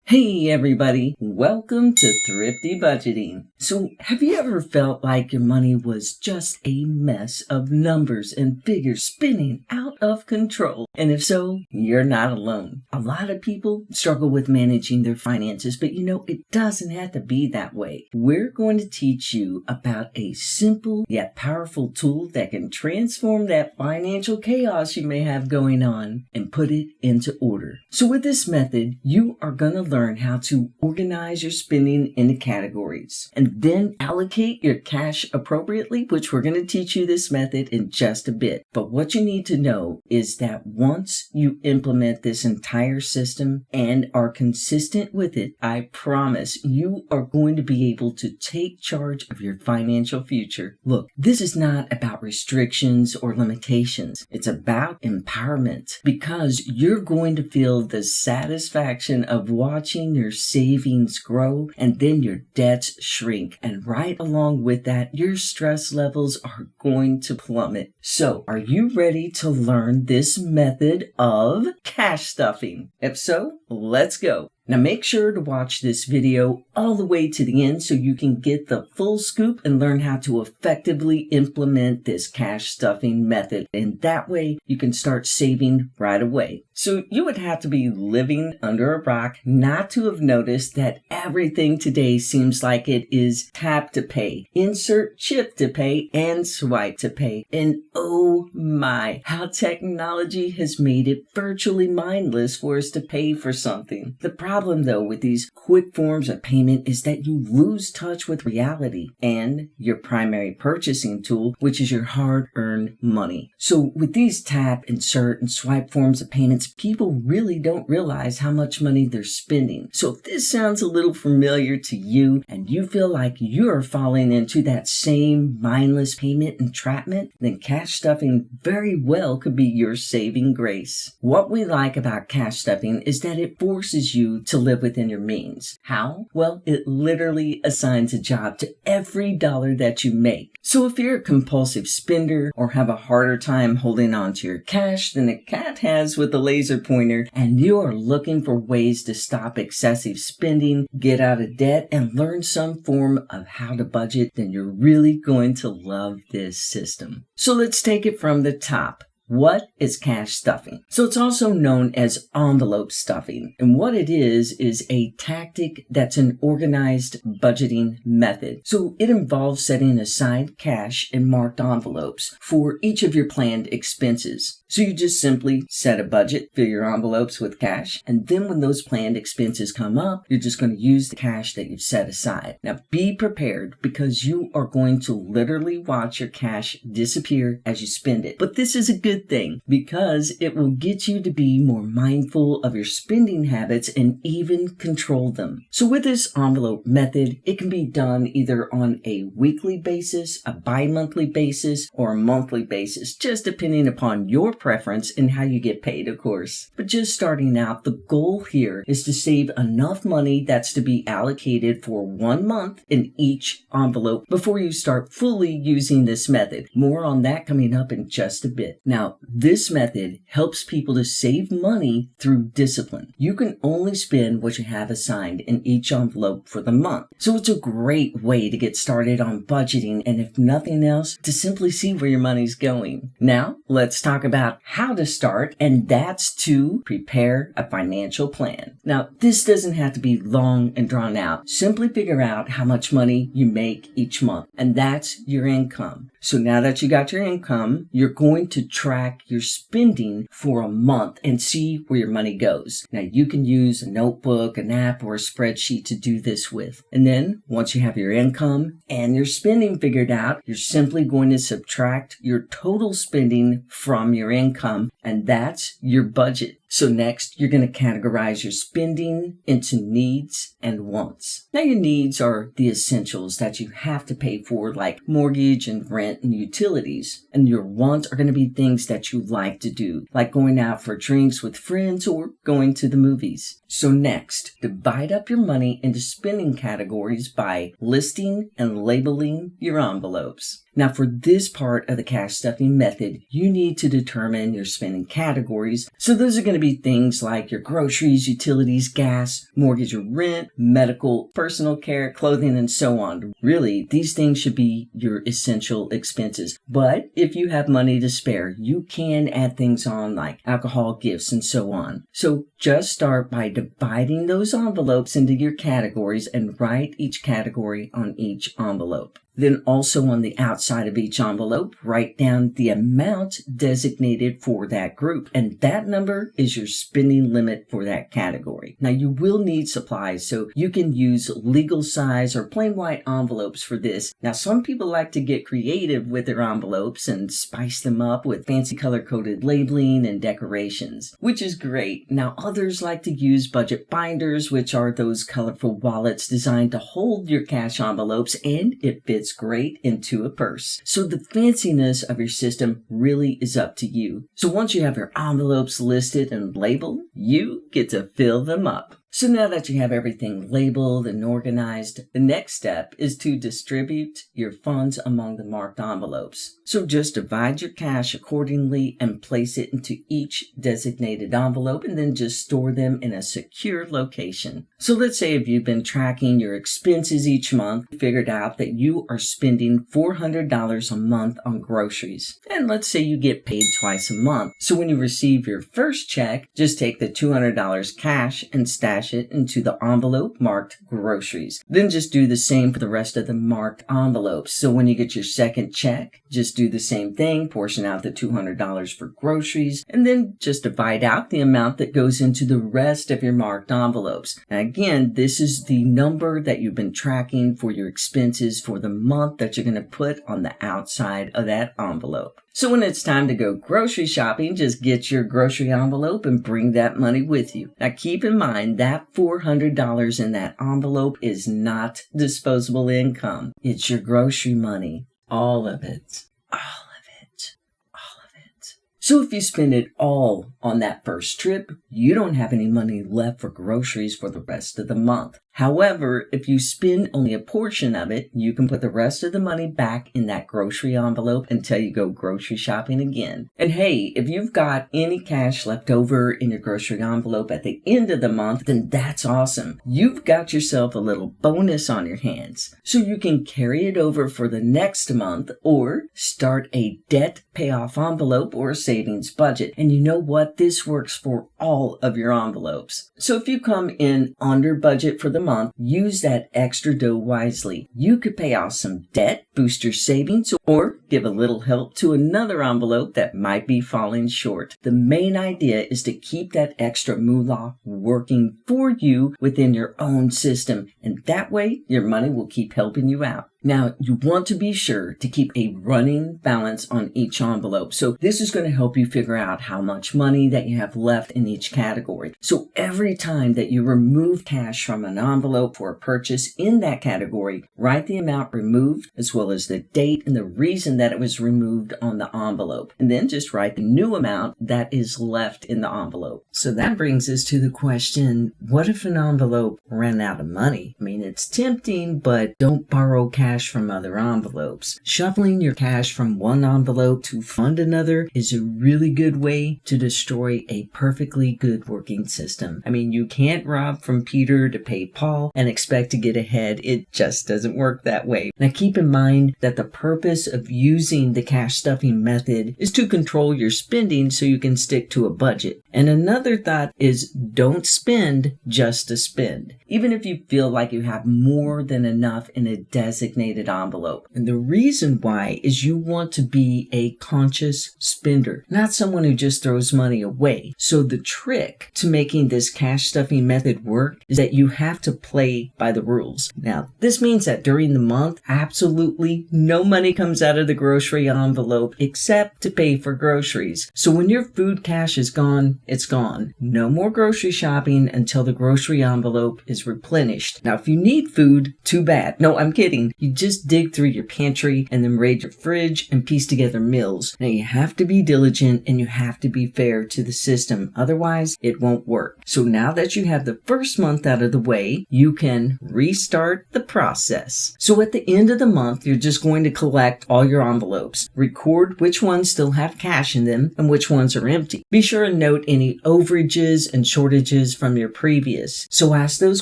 Hey everybody, welcome to Thrifty Budgeting. So have you ever felt like your money was just a mess of numbers and figures spinning out of control? And if so, you're not alone. A lot of people struggle with managing their finances, but it doesn't have to be that way. We're going to teach you about a simple yet powerful tool that can transform that financial chaos you may have going on and put it into order. So with this method, you are going to learn how to organize your spending into categories and then allocate your cash appropriately, which we're going to teach you this method in just a bit. But what you need to know is that once you implement this entire system and are consistent with it, I promise you are going to be able to take charge of your financial future. Look, this is not about restrictions or limitations. It's about empowerment, because you're going to feel the satisfaction of watching your savings grow and then your debts shrink. And right along with that, your stress levels are going to plummet. So, are you ready to learn this method of cash stuffing? If so, let's go. Now make sure to watch this video all the way to the end so you can get the full scoop and learn how to effectively implement this cash stuffing method. And that way you can start saving right away. So you would have to be living under a rock not to have noticed that everything today seems like it is tap to pay, insert chip to pay, and swipe to pay. And oh my, how technology has made it virtually mindless for us to pay for something. The problem though with these quick forms of payment is that you lose touch with reality and your primary purchasing tool, which is your hard-earned money. So with these tap, insert, and swipe forms of payments, people really don't realize how much money they're spending. So if this sounds a little familiar to you and you feel like you're falling into that same mindless payment entrapment, then cash stuffing very well could be your saving grace. What we like about cash stuffing is that it forces you to live within your means. How? Well, it literally assigns a job to every dollar that you make. So if you're a compulsive spender or have a harder time holding on to your cash than a cat has with a laser pointer, and you are looking for ways to stop excessive spending, get out of debt, and learn some form of how to budget, then you're really going to love this system. So let's take it from the top. What is cash stuffing? So it's also known as envelope stuffing. And what it is a tactic that's an organized budgeting method. So it involves setting aside cash in marked envelopes for each of your planned expenses. So you just simply set a budget, fill your envelopes with cash, and then when those planned expenses come up, you're just going to use the cash that you've set aside. Now be prepared, because you are going to literally watch your cash disappear as you spend it. But this is a good thing, because it will get you to be more mindful of your spending habits and even control them. So with this envelope method, it can be done either on a weekly basis, a bi-monthly basis, or a monthly basis, just depending upon your preference and how you get paid, of course. But just starting out, the goal here is to save enough money that's to be allocated for 1 month in each envelope before you start fully using this method. More on that coming up in just a bit. Now, this method helps people to save money through discipline. You can only spend what you have assigned in each envelope for the month. So it's a great way to get started on budgeting, and if nothing else, to simply see where your money's going. Now, let's talk about how to start, and that's to prepare a financial plan. Now, this doesn't have to be long and drawn out. Simply figure out how much money you make each month, and that's your income. So now that you got your income, you're going to track your spending for a month and see where your money goes. Now, you can use a notebook, an app, or a spreadsheet to do this with. And then, once you have your income and your spending figured out, you're simply going to subtract your total spending from your income, and that's your budget. So next, you're going to categorize your spending into needs and wants. Now, your needs are the essentials that you have to pay for, like mortgage and rent and utilities. And your wants are going to be things that you like to do, like going out for drinks with friends or going to the movies. So next, divide up your money into spending categories by listing and labeling your envelopes. Now, for this part of the cash stuffing method, you need to determine your spending categories. So those are going to be things like your groceries, utilities, gas, mortgage or rent, medical, personal care, clothing, and so on. Really, these things should be your essential expenses. But if you have money to spare, you can add things on like alcohol, gifts, and so on. So just start by dividing those envelopes into your categories and write each category on each envelope. Then also on the outside of each envelope, write down the amount designated for that group. And that number is your spending limit for that category. Now you will need supplies, so you can use legal size or plain white envelopes for this. Now some people like to get creative with their envelopes and spice them up with fancy color-coded labeling and decorations, which is great. Now others like to use budget binders, which are those colorful wallets designed to hold your cash envelopes, and it fits great into a purse. So the fanciness of your system really is up to you. So once you have your envelopes listed and labeled, you get to fill them up. So now that you have everything labeled and organized, the next step is to distribute your funds among the marked envelopes. So just divide your cash accordingly and place it into each designated envelope, and then just store them in a secure location. So let's say if you've been tracking your expenses each month, you figured out that you are spending $400 a month on groceries. And let's say you get paid twice a month. So when you receive your first check, just take the $200 cash and stash it into the envelope marked groceries. Then just do the same for the rest of the marked envelopes. So when you get your second check, just do the same thing, portion out the $200 for groceries, and then just divide out the amount that goes into the rest of your marked envelopes. And again, this is the number that you've been tracking for your expenses for the month that you're going to put on the outside of that envelope. So when it's time to go grocery shopping, just get your grocery envelope and bring that money with you. Now keep in mind that $400 in that envelope is not disposable income. It's your grocery money. All of it. All of it. All of it. So if you spend it all on that first trip, you don't have any money left for groceries for the rest of the month. However, if you spend only a portion of it, you can put the rest of the money back in that grocery envelope until you go grocery shopping again. And hey, if you've got any cash left over in your grocery envelope at the end of the month, then that's awesome. You've got yourself a little bonus on your hands. So you can carry it over for the next month or start a debt payoff envelope or a savings budget. And you know what? This works for all of your envelopes. So if you come in under budget for the month, use that extra dough wisely. You could pay off some debt, boost your savings, or give a little help to another envelope that might be falling short. The main idea is to keep that extra moolah working for you within your own system, and that way your money will keep helping you out. Now, you want to be sure to keep a running balance on each envelope. So this is going to help you figure out how much money that you have left in each category. So every time that you remove cash from an envelope for a purchase in that category, write the amount removed as well as the date and the reason that it was removed on the envelope. And then just write the new amount that is left in the envelope. So that brings us to the question, what if an envelope ran out of money? I mean, it's tempting, but don't borrow cash from other envelopes. Shuffling your cash from one envelope to fund another is a really good way to destroy a perfectly good working system. I mean, you can't rob from Peter to pay Paul and expect to get ahead. It just doesn't work that way. Now keep in mind that the purpose of using the cash stuffing method is to control your spending so you can stick to a budget. And another thought is don't spend just to spend, even if you feel like you have more than enough in a designated envelope. And the reason why is you want to be a conscious spender, not someone who just throws money away. So the trick to making this cash stuffing method work is that you have to play by the rules. Now, this means that during the month, absolutely no money comes out of the grocery envelope except to pay for groceries. So when your food cash is gone, it's gone. No more grocery shopping until the grocery envelope is replenished. Now, if you need food, too bad. No, I'm kidding. You just dig through your pantry and then raid your fridge and piece together meals. Now, you have to be diligent and you have to be fair to the system. Otherwise, it won't work. So now that you have the first month out of the way, you can restart the process. So at the end of the month, you're just going to collect all your envelopes. Record which ones still have cash in them and which ones are empty. Be sure and note any overages and shortages from your previous. So ask those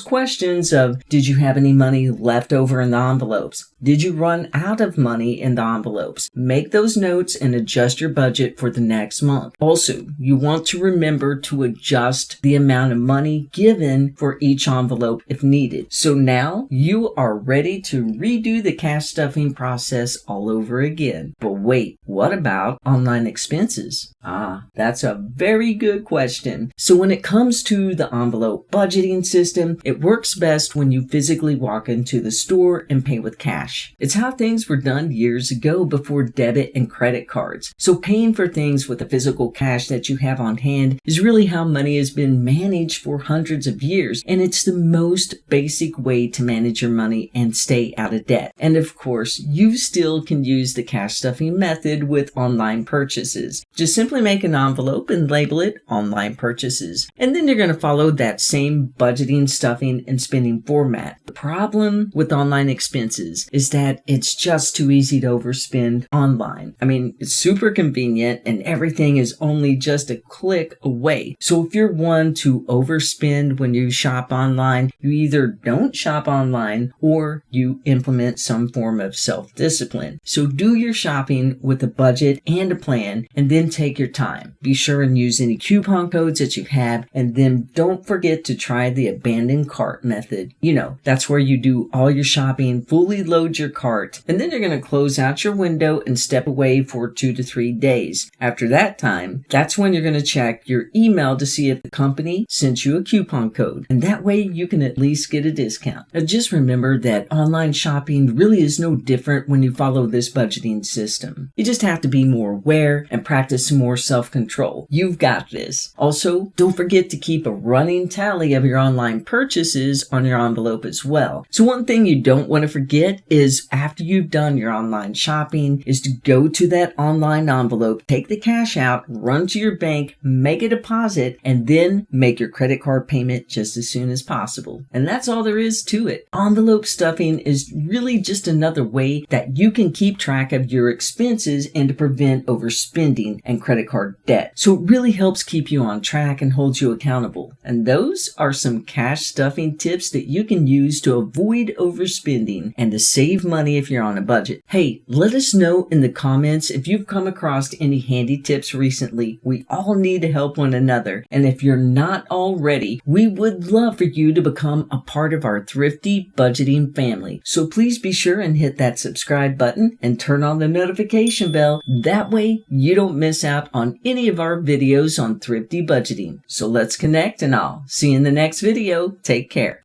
questions of, did you have any money left over in the envelopes? Did you run out of money in the envelopes? Make those notes and adjust your budget for the next month. Also, you want to remember to adjust the amount of money given for each envelope if needed. So now you are ready to redo the cash stuffing process all over again. But wait, what about online expenses? That's a very good question. So when it comes to the envelope budgeting system, it works best when you physically walk into the store and pay with cash. It's how things were done years ago before debit and credit cards. So paying for things with the physical cash that you have on hand is really how money has been managed for hundreds of years. And it's the most basic way to manage your money and stay out of debt. And of course, you still can use the cash stuffing method with online purchases. Just simply make an envelope and label it online purchases. And then you're going to follow that same budgeting, stuffing, and spending format. The problem with online expenses is that it's just too easy to overspend online. I mean, it's super convenient and everything is only just a click away. So if you're one to overspend when you shop online, you either don't shop online or you implement some form of self-discipline. So do your shopping with a budget and a plan, and then take your time. Be sure and use any coupon codes that you have, and then don't forget to try the abandoned cart method. That's where you do all your shopping, fully load your cart, and then you're going to close out your window and step away for 2 to 3 days. After that time, that's when you're going to check your email to see if the company sent you a coupon code, and that way you can at least get a discount. Now just remember that online shopping really is no different when you follow this budgeting system. You just have to be more aware and practice some more self-control. You've got this. Also, don't forget to keep a running tally of your online purchases on your envelope as well. So one thing you don't want to forget is after you've done your online shopping is to go to that online envelope, take the cash out, run to your bank, make a deposit, and then make your credit card payment just as soon as possible. And that's all there is to it. Envelope stuffing is really just another way that you can keep track of your expenses and to prevent overspending and credit card debt. So it really helps keep you on track and holds you accountable. And those are some cash stuffing tips that you can use to avoid overspending and to save money if you're on a budget. Hey, let us know in the comments if you've come across any handy tips recently. We all need to help one another. And if you're not already, we would love for you to become a part of our Thrifty budgeting family. So please be sure and hit that subscribe button and turn on the notification bell. That way you don't miss out on any of our videos on Thrifty budgeting. So let's connect and I'll see you in the next video. Take care.